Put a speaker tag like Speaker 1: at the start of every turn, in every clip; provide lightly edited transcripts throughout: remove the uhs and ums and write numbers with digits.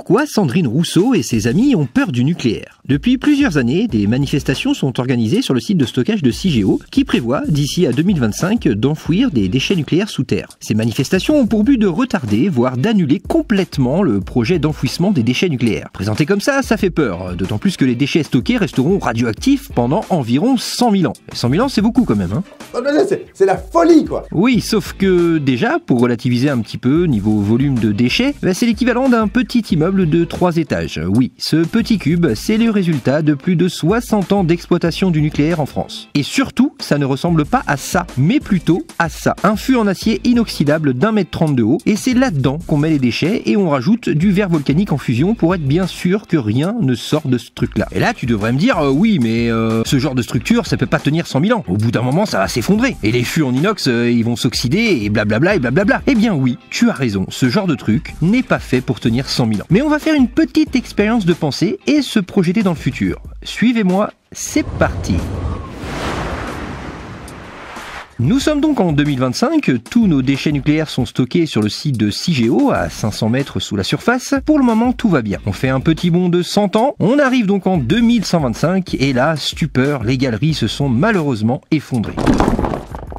Speaker 1: pourquoi Sandrine Rousseau et ses amis ont peur du nucléaire. Depuis plusieurs années, des manifestations sont organisées sur le site de stockage de Cigéo qui prévoit, d'ici à 2025, d'enfouir des déchets nucléaires sous terre. Ces manifestations ont pour but de retarder, voire d'annuler complètement le projet d'enfouissement des déchets nucléaires. Présenté comme ça fait peur, d'autant plus que les déchets stockés resteront radioactifs pendant environ 100 000 ans. 100 000 ans, c'est beaucoup quand même, hein.
Speaker 2: C'est la folie, quoi.
Speaker 1: Oui, sauf que déjà, pour relativiser un petit peu niveau volume de déchets, c'est l'équivalent d'un petit immeuble de 3 étages. Oui, ce petit cube, c'est le résultat de plus de 60 ans d'exploitation du nucléaire en France. Et surtout, ça ne ressemble pas à ça, mais plutôt à ça. Un fût en acier inoxydable d'1,30 m de haut, et c'est là-dedans qu'on met les déchets et on rajoute du verre volcanique en fusion pour être bien sûr que rien ne sort de ce truc-là. Et là, tu devrais me dire, oui, mais ce genre de structure, ça peut pas tenir 100 000 ans. Au bout d'un moment, ça va s'effondrer. Et les fûts en inox, ils vont s'oxyder et blablabla et blablabla. Eh bien oui, tu as raison, ce genre de truc n'est pas fait pour tenir 100 000 ans. Mais on va faire une petite expérience de pensée et se projeter dans le futur. Suivez-moi, c'est parti. Nous sommes donc en 2025, tous nos déchets nucléaires sont stockés sur le site de Cigéo, à 500 mètres sous la surface. Pour le moment, tout va bien. On fait un petit bond de 100 ans, on arrive donc en 2125, et là, stupeur, les galeries se sont malheureusement effondrées.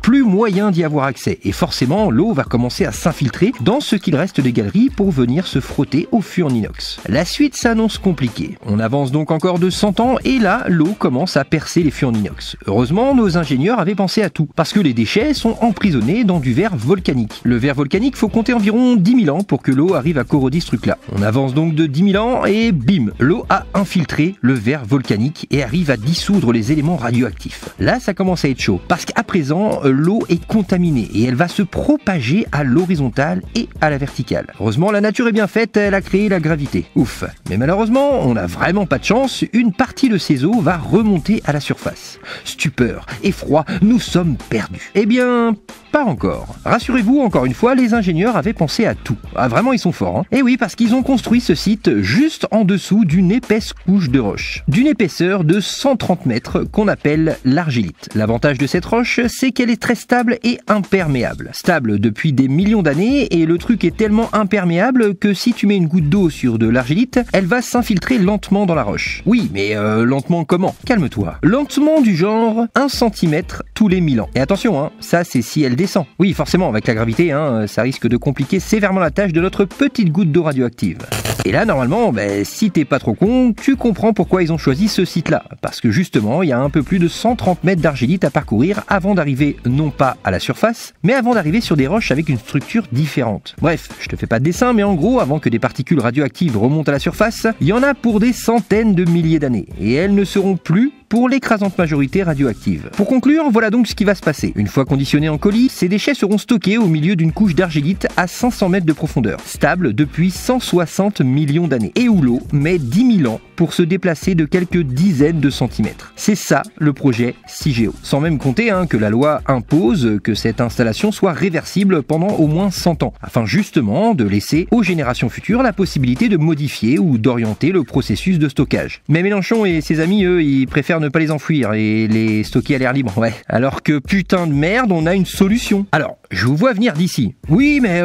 Speaker 1: Plus moyen d'y avoir accès, et forcément l'eau va commencer à s'infiltrer dans ce qu'il reste des galeries pour venir se frotter au fût en inox. La suite s'annonce compliquée. On avance donc encore de 100 ans et là l'eau commence à percer les fûts en inox. Heureusement, nos ingénieurs avaient pensé à tout, parce que les déchets sont emprisonnés dans du verre volcanique. Le verre volcanique, faut compter environ 10 000 ans pour que l'eau arrive à corroder ce truc-là. On avance donc de 10 000 ans et bim, l'eau a infiltré le verre volcanique et arrive à dissoudre les éléments radioactifs. Là, ça commence à être chaud, parce qu'à présent, l'eau est contaminée et elle va se propager à l'horizontale et à la verticale. Heureusement, la nature est bien faite, elle a créé la gravité. Ouf. Mais malheureusement, on n'a vraiment pas de chance, une partie de ces eaux va remonter à la surface. Stupeur, effroi, nous sommes perdus. Eh bien, pas encore. Rassurez-vous, encore une fois, les ingénieurs avaient pensé à tout. Ah, vraiment, ils sont forts, hein. Eh oui, parce qu'ils ont construit ce site juste en dessous d'une épaisse couche de roche. D'une épaisseur de 130 mètres qu'on appelle l'argillite. L'avantage de cette roche, c'est qu'elle est très stable et imperméable. Stable depuis des millions d'années et le truc est tellement imperméable que si tu mets une goutte d'eau sur de l'argillite, elle va s'infiltrer lentement dans la roche. Oui, mais lentement comment? Calme-toi. Lentement du genre 1 cm tous les 1000 ans. Et attention, hein, ça c'est si elle descend. Oui, forcément, avec la gravité, hein, ça risque de compliquer sévèrement la tâche de notre petite goutte d'eau radioactive. Et là, normalement, si t'es pas trop con, tu comprends pourquoi ils ont choisi ce site-là. Parce que justement, il y a un peu plus de 130 mètres d'argillite à parcourir avant d'arriver non pas à la surface, mais avant d'arriver sur des roches avec une structure différente. Bref, je te fais pas de dessin, mais en gros, avant que des particules radioactives remontent à la surface, il y en a pour des centaines de milliers d'années. Et elles ne seront plus pour l'écrasante majorité radioactive. Pour conclure, voilà donc ce qui va se passer. Une fois conditionnés en colis, ces déchets seront stockés au milieu d'une couche d'argillite à 500 mètres de profondeur, stable depuis 160 millions d'années, et où l'eau met 10 000 ans pour se déplacer de quelques dizaines de centimètres. C'est ça le projet Cigéo. Sans même compter que la loi impose que cette installation soit réversible pendant au moins 100 ans, afin justement de laisser aux générations futures la possibilité de modifier ou d'orienter le processus de stockage. Mais Mélenchon et ses amis, eux, ils préfèrent ne pas les enfouir et les stocker à l'air libre, ouais. Alors que putain de merde, on a une solution. Alors, je vous vois venir d'ici. Oui, mais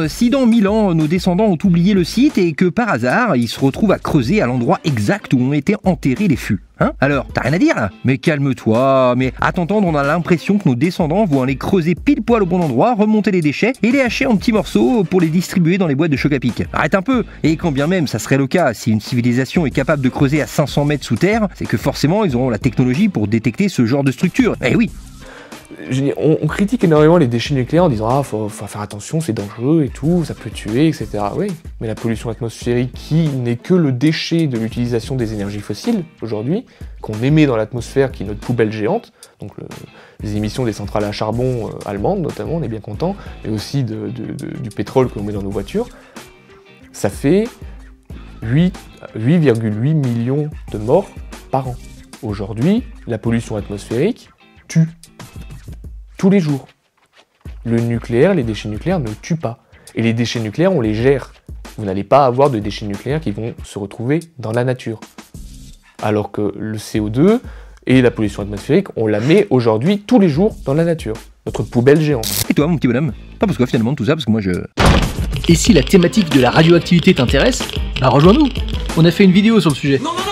Speaker 1: si dans 1000 ans, nos descendants ont oublié le site et que par hasard, ils se retrouvent à creuser à l'endroit exact où ont été enterrés les fûts. Hein? Alors, t'as rien à dire là? Mais calme-toi, mais à t'entendre, on a l'impression que nos descendants vont aller creuser pile poil au bon endroit, remonter les déchets et les hacher en petits morceaux pour les distribuer dans les boîtes de choc à pic. Arrête un peu. Et quand bien même ça serait le cas, si une civilisation est capable de creuser à 500 mètres sous terre, c'est que forcément ils auront la technologie pour détecter ce genre de structure. Eh oui.
Speaker 2: On critique énormément les déchets nucléaires en disant « Ah, faut faire attention, c'est dangereux et tout, ça peut tuer, etc. » Oui, mais la pollution atmosphérique, qui n'est que le déchet de l'utilisation des énergies fossiles, aujourd'hui, qu'on émet dans l'atmosphère, qui est notre poubelle géante, donc les émissions des centrales à charbon allemandes notamment, on est bien content, mais aussi du pétrole qu'on met dans nos voitures, ça fait 8,8 millions de morts par an. Aujourd'hui, la pollution atmosphérique tue. Tous les jours. Le nucléaire, les déchets nucléaires ne tuent pas. Et les déchets nucléaires, on les gère. Vous n'allez pas avoir de déchets nucléaires qui vont se retrouver dans la nature. Alors que le CO2 et la pollution atmosphérique, on la met aujourd'hui tous les jours dans la nature. Notre poubelle géante.
Speaker 1: Et toi, mon petit bonhomme? Pas parce que finalement tout ça, parce que moi je...
Speaker 3: Et si la thématique de la radioactivité t'intéresse, bah rejoins-nous. On a fait une vidéo sur le sujet.
Speaker 4: Non, non,